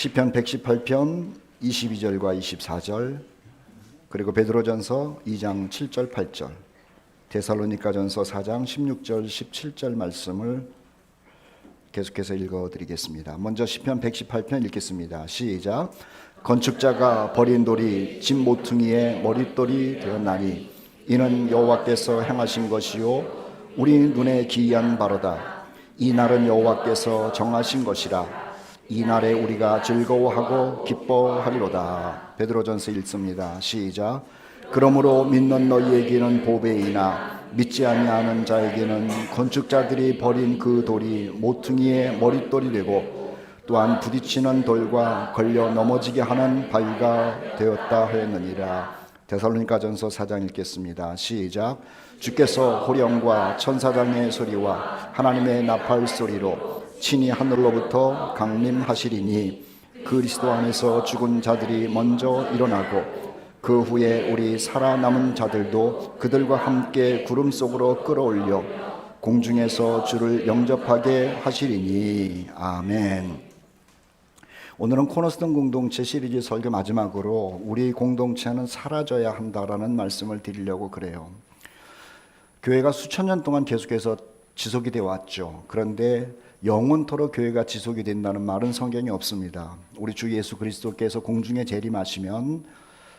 시편 118편 22절과 24절, 그리고 베드로전서 2장 7절 8절, 데살로니가전서 4장 16절 17절 말씀을 계속해서 읽어드리겠습니다. 먼저 시편 118편 읽겠습니다. 시작. 건축자가 버린 돌이 집 모퉁이의 머릿돌이 되었나니 이는 여호와께서 행하신 것이요 우리 눈에 기이한 바로다. 이 날은 여호와께서 정하신 것이라. 이 날에 우리가 즐거워하고 기뻐하리로다. 베드로전서 1서입니다. 시작. 그러므로 믿는 너희에게는 보배이나 믿지 아니하는 자에게는 건축자들이 버린 그 돌이 모퉁이의 머릿돌이 되고 또한 부딪히는 돌과 걸려 넘어지게 하는 바위가 되었다 하였느니라. 데살로니가전서 4장 읽겠습니다. 시작. 주께서 호령과 천사장의 소리와 하나님의 나팔 소리로 친히 하늘로부터 강림하시리니 그리스도 안에서 죽은 자들이 먼저 일어나고 그 후에 우리 살아남은 자들도 그들과 함께 구름 속으로 끌어올려 공중에서 주를 영접하게 하시리니. 아멘. 오늘은 코너스톤 공동체 시리즈 설교 마지막으로 우리 공동체는 사라져야 한다라는 말씀을 드리려고 그래요. 교회가 수천 년 동안 계속해서 지속이 되어 왔죠. 그런데 영원토록 교회가 지속이 된다는 말은 성경에 없습니다. 우리 주 예수 그리스도께서 공중에 재림하시면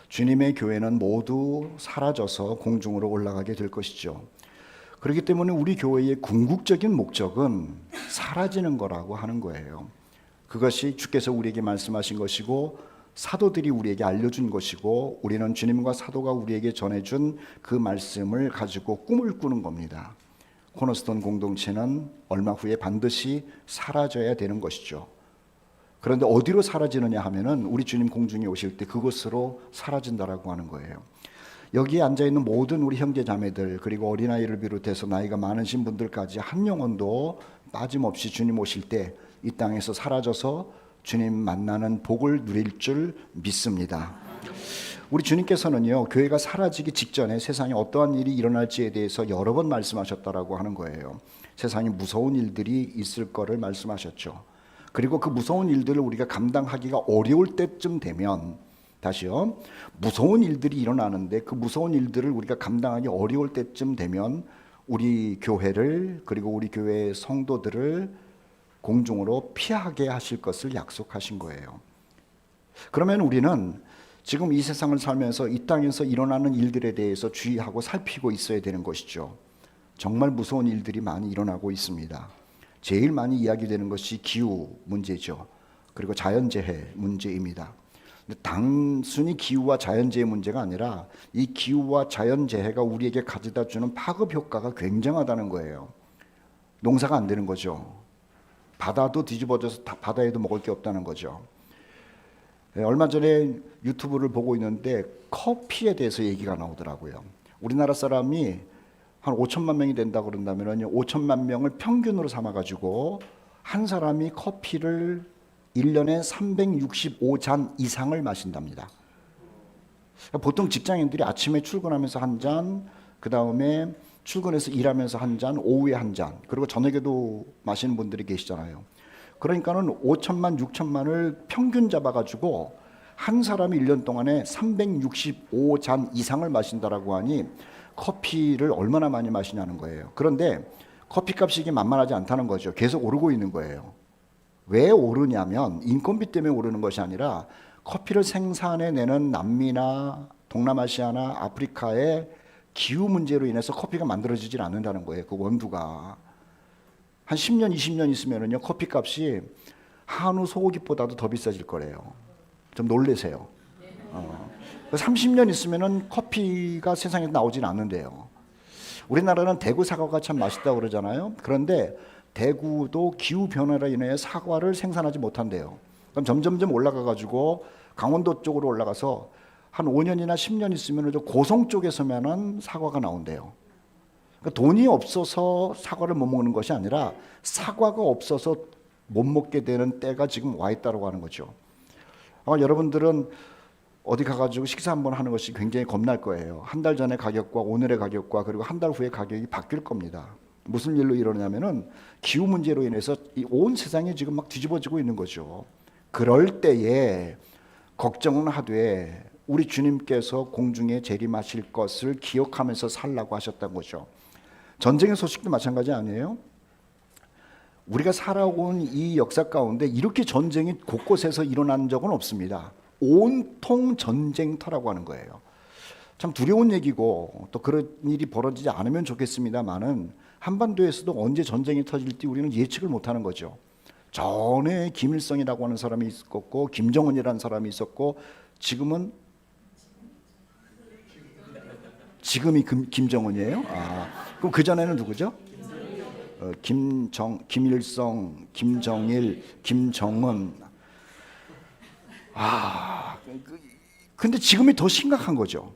주님의 교회는 모두 사라져서 공중으로 올라가게 될 것이죠. 그렇기 때문에 우리 교회의 궁극적인 목적은 사라지는 거라고 하는 거예요. 그것이 주께서 우리에게 말씀하신 것이고 사도들이 우리에게 알려준 것이고 우리는 주님과 사도가 우리에게 전해준 그 말씀을 가지고 꿈을 꾸는 겁니다. 코너스톤 공동체는 얼마 후에 반드시 사라져야 되는 것이죠. 그런데 어디로 사라지느냐 하면은 우리 주님 공중에 오실 때 그곳으로 사라진다라고 하는 거예요. 여기에 앉아있는 모든 우리 형제 자매들 그리고 어린아이를 비롯해서 나이가 많으신 분들까지 한 영혼도 빠짐없이 주님 오실 때 이 땅에서 사라져서 주님 만나는 복을 누릴 줄 믿습니다. 우리 주님께서는요, 교회가 사라지기 직전에 세상에 어떠한 일이 일어날지에 대해서 여러 번 말씀하셨다라고 하는 거예요. 세상에 무서운 일들이 있을 거를 말씀하셨죠. 그리고 그 무서운 일들을 우리가 감당하기가 어려울 때쯤 되면, 다시요, 무서운 일들이 일어나는데 그 무서운 일들을 우리가 감당하기 어려울 때쯤 되면 우리 교회를 그리고 우리 교회의 성도들을 공중으로 피하게 하실 것을 약속하신 거예요. 그러면 우리는 지금 이 세상을 살면서 이 땅에서 일어나는 일들에 대해서 주의하고 살피고 있어야 되는 것이죠. 정말 무서운 일들이 많이 일어나고 있습니다. 제일 많이 이야기되는 것이 기후 문제죠. 그리고 자연재해 문제입니다. 근데 단순히 기후와 자연재해 문제가 아니라 이 기후와 자연재해가 우리에게 가져다 주는 파급 효과가 굉장하다는 거예요. 농사가 안 되는 거죠. 바다도 뒤집어져서 바다에도 먹을 게 없다는 거죠. 얼마 전에 유튜브를 보고 있는데 커피에 대해서 얘기가 나오더라고요. 우리나라 사람이 한 5천만 명이 된다고 그런다면 5천만 명을 평균으로 삼아가지고 한 사람이 커피를 1년에 365잔 이상을 마신답니다. 보통 직장인들이 아침에 출근하면서 한 잔, 그 다음에 출근해서 일하면서 한 잔, 오후에 한 잔, 그리고 저녁에도 마시는 분들이 계시잖아요. 그러니까는 5천만, 6천만을 평균 잡아가지고 한 사람이 1년 동안에 365잔 이상을 마신다라고 하니 커피를 얼마나 많이 마시냐는 거예요. 그런데 커피값이 이게 만만하지 않다는 거죠. 계속 오르고 있는 거예요. 왜 오르냐면 인건비 때문에 오르는 것이 아니라 커피를 생산해내는 남미나 동남아시아나 아프리카의 기후 문제로 인해서 커피가 만들어지질 않는다는 거예요. 그 원두가 한 10년, 20년 있으면은요 커피 값이 한우 소고기보다도 더 비싸질 거래요. 좀 놀라세요. 30년 있으면은 커피가 세상에 나오진 않는데요. 우리나라는 대구 사과가 참 맛있다고 그러잖아요. 그런데 대구도 기후 변화로 인해 사과를 생산하지 못한대요. 그럼 점점점 올라가가지고 강원도 쪽으로 올라가서 한 5년이나 10년 있으면 고성 쪽에서만은 사과가 나온대요. 그러니까 돈이 없어서 사과를 못 먹는 것이 아니라 사과가 없어서 못 먹게 되는 때가 지금 와 있다고 하는 거죠. 여러분들은 어디 가가지고 식사 한번 하는 것이 굉장히 겁날 거예요. 한 달 전의 가격과 오늘의 가격과 그리고 한 달 후의 가격이 바뀔 겁니다. 무슨 일로 이러냐면은 기후 문제로 인해서 온 세상이 지금 막 뒤집어지고 있는 거죠. 그럴 때에 걱정은 하되 우리 주님께서 공중에 재림하실 것을 기억하면서 살라고 하셨던 거죠. 전쟁의 소식도 마찬가지 아니에요? 우리가 살아온 이 역사 가운데 이렇게 전쟁이 곳곳에서 일어난 적은 없습니다. 온통 전쟁터라고 하는 거예요. 참 두려운 얘기고 또 그런 일이 벌어지지 않으면 좋겠습니다만은 한반도에서도 언제 전쟁이 터질지 우리는 예측을 못하는 거죠. 전에 김일성이라고 하는 사람이 있었고 김정은이라는 사람이 있었고 지금이 김정은이에요? 그럼 그 전에는 누구죠? 김일성, 김정일, 김정은. 근데 지금이 더 심각한 거죠.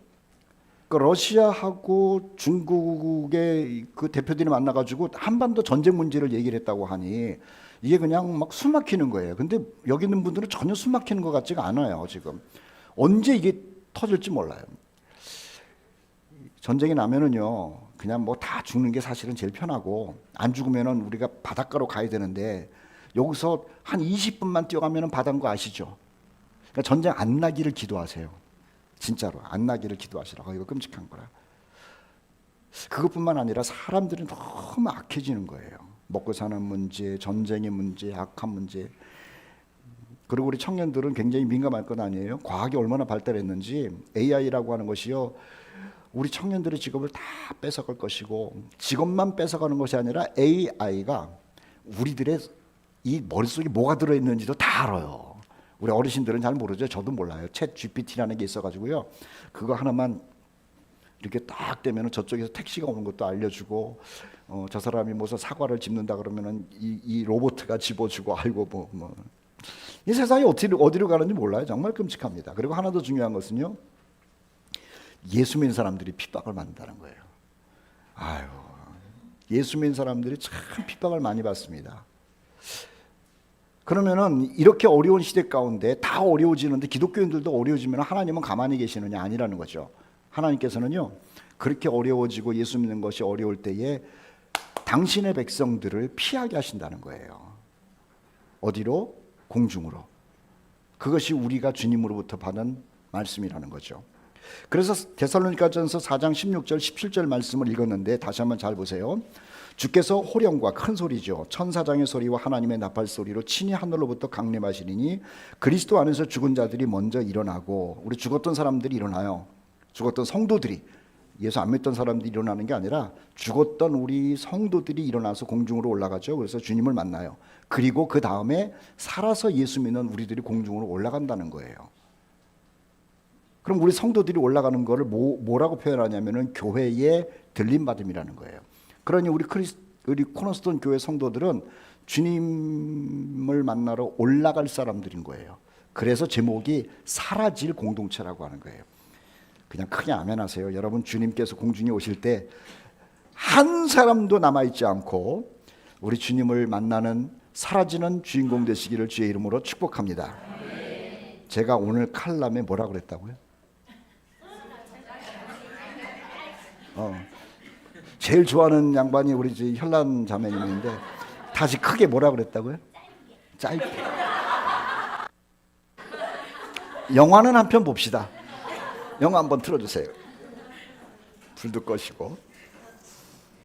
러시아하고 중국의 그 대표들이 만나가지고 한반도 전쟁 문제를 얘기를 했다고 하니 이게 그냥 막 숨막히는 거예요. 근데 여기 있는 분들은 전혀 숨막히는 것 같지가 않아요. 지금 언제 이게 터질지 몰라요. 전쟁이 나면은요, 그냥 뭐 다 죽는 게 사실은 제일 편하고 안 죽으면은 우리가 바닷가로 가야 되는데 여기서 한 20분만 뛰어가면은 바다인 거 아시죠? 그러니까 전쟁 안 나기를 기도하세요. 진짜로 안 나기를 기도하시라고. 이거 끔찍한 거라. 그것뿐만 아니라 사람들이 너무 악해지는 거예요. 먹고 사는 문제, 전쟁의 문제, 악한 문제. 그리고 우리 청년들은 굉장히 민감할 건 아니에요. 과학이 얼마나 발달했는지 AI라고 하는 것이요, 우리 청년들의 직업을 다 뺏어갈 것이고 직업만 뺏어가는 것이 아니라 AI가 우리들의 이 머릿속에 뭐가 들어있는지도 다 알아요. 우리 어르신들은 잘 모르죠. 저도 몰라요. 챗 GPT라는 게 있어가지고요, 그거 하나만 이렇게 딱 되면은 저쪽에서 택시가 오는 것도 알려주고, 저 사람이 무슨 사과를 집는다 그러면은 이 로봇가 집어주고, 아이고 이 세상이 어디로 가는지 몰라요. 정말 끔찍합니다. 그리고 하나 더 중요한 것은요, 예수 믿는 사람들이 핍박을 받는다는 거예요. 예수 믿는 사람들이 참 핍박을 많이 받습니다. 그러면은 이렇게 어려운 시대 가운데 다 어려워지는데 기독교인들도 어려워지면 하나님은 가만히 계시느냐? 아니라는 거죠. 하나님께서는요, 그렇게 어려워지고 예수 믿는 것이 어려울 때에 당신의 백성들을 피하게 하신다는 거예요. 어디로? 공중으로. 그것이 우리가 주님으로부터 받은 말씀이라는 거죠. 그래서 데살로니가전서 4장 16절 17절 말씀을 읽었는데 다시 한번 잘 보세요. 주께서 호령과 큰 소리죠, 천사장의 소리와 하나님의 나팔 소리로 친히 하늘로부터 강림하시리니 그리스도 안에서 죽은 자들이 먼저 일어나고, 우리 죽었던 사람들이 일어나요. 죽었던 성도들이, 예수 안 믿던 사람들이 일어나는 게 아니라 죽었던 우리 성도들이 일어나서 공중으로 올라가죠. 그래서 주님을 만나요. 그리고 그 다음에 살아서 예수 믿는 우리들이 공중으로 올라간다는 거예요. 그럼 우리 성도들이 올라가는 거를 뭐라고 표현하냐면은 교회의 들림받음이라는 거예요. 그러니 우리 코너스톤 교회 성도들은 주님을 만나러 올라갈 사람들인 거예요. 그래서 제목이 사라질 공동체라고 하는 거예요. 그냥 크게 아멘하세요. 여러분, 주님께서 공중에 오실 때 한 사람도 남아있지 않고 우리 주님을 만나는 사라지는 주인공 되시기를 주의 이름으로 축복합니다. 제가 오늘 칼럼에 뭐라 그랬다고요? 제일 좋아하는 양반이 우리 현란 자매님인데 다시 크게 뭐라 그랬다고요? 짧게. 영화는 한 편 봅시다. 영화 한번 틀어주세요. 불도 꺼시고.